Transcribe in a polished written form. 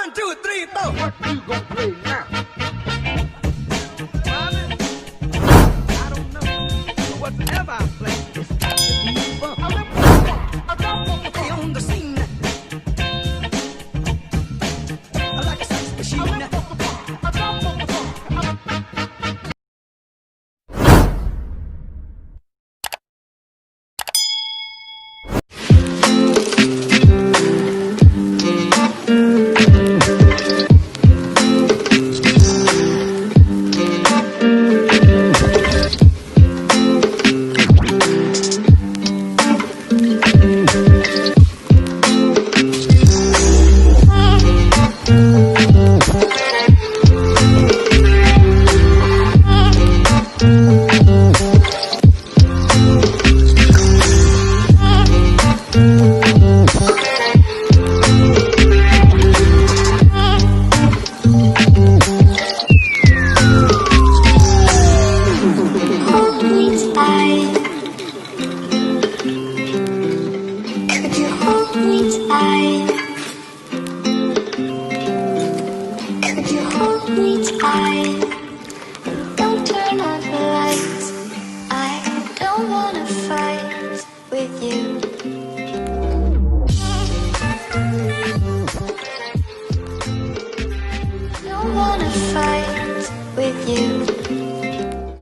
1, 2, 3, 4. What you gonna play now? I don't know. But whatever I play, it's got to be fun. Hey, on the scene, like a sex machine. Could you hold me tight?